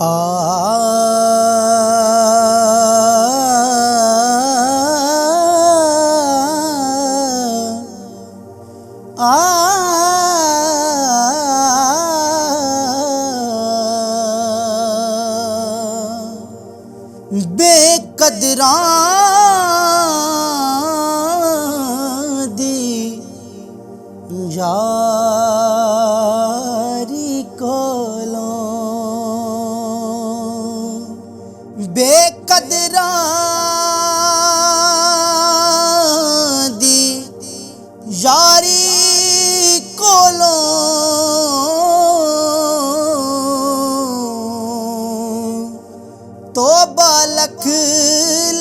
आ बेकदरां दी यारी कोलों बेकदरां दी यारी कोलों तौबा लख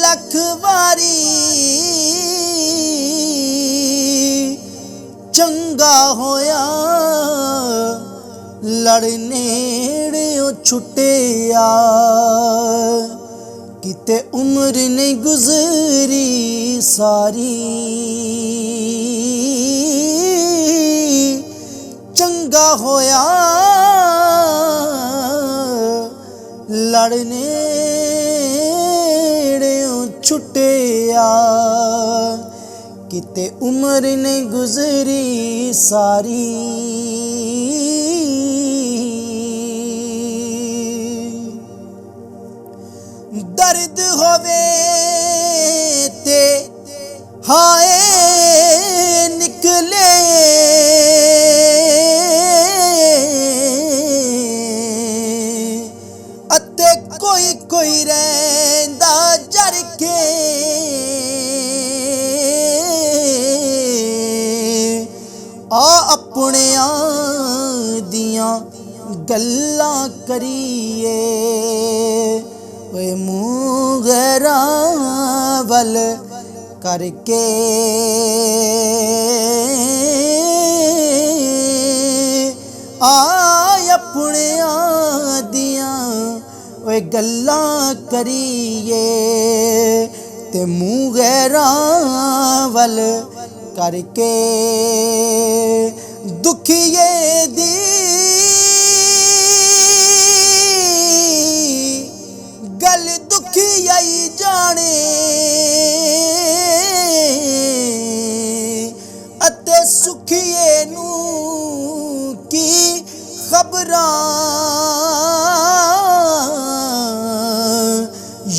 लख वारी चंगा होया लड़नेड़ों छुटिया किते उम्र नहीं गुजरी सारी चंगा होया लड़नेड़ों छुटिया किते उम्र नहीं गुजरी सारी दर्द होवे ते हाय निकले अते कोई कोई रहंदा जर के आ अपनियां दियां गल्लां करिए वे मुगरा वल करके आय अपनियां दियां वे गल्लां करिए ते मुगरा वल करके दुखिए दी गल दुखियाई जाने अते सुखिए नू की खबरां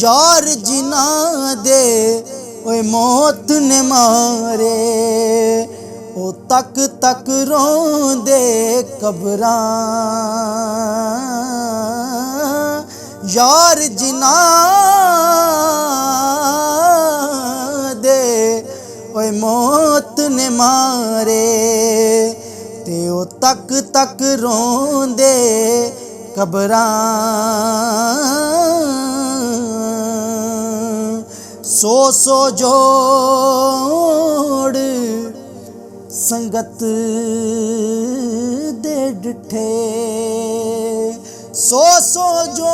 यार जिना दे ओए मौत ने मारे ओ तक तक रोंदे कबरां यार जिना दे ओए मौत ने मारे ते ओ तक तक रोंदे कबरां सो सो जोड़ संगत दे डिठे सो सो जोड़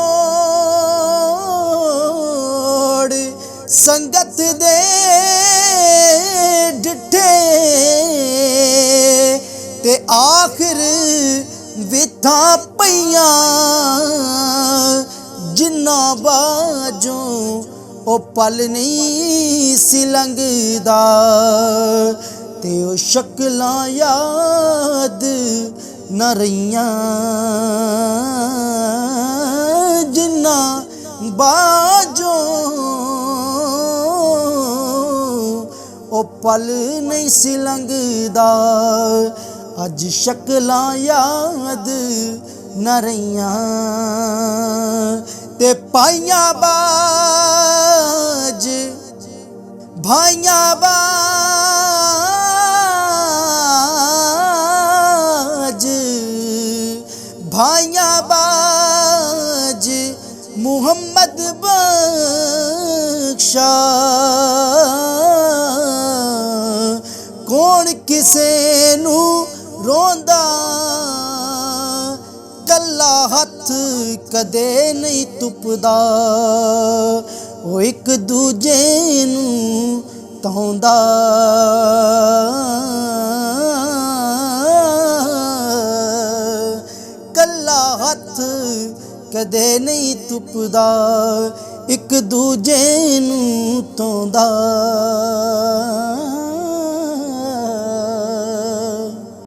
संगत दे डिठे ते आखिर विथा पईयां जिन्ना बाजों ओ पल नहीं सी लंघदा ते ओ शक्लां याद न रहियां जिन्ना बाजों ओ पल नहीं सी लंघदा अज शक्लां याद न रहियां ते पाइयां बाज भाइयां बाज भाइयां बाज मुहम्मद बख्शा कौन किसे नू रोंदा कल्ला हथ कदे नहीं तुपदा ओ एक दूजे नू तौंदा कल्ला हथ ਕਦੇ ਨਹੀਂ ਤੁਪਦਾ, ਇੱਕ ਦੂਜੇ ਨੂੰ ਧੋਂਦਾ।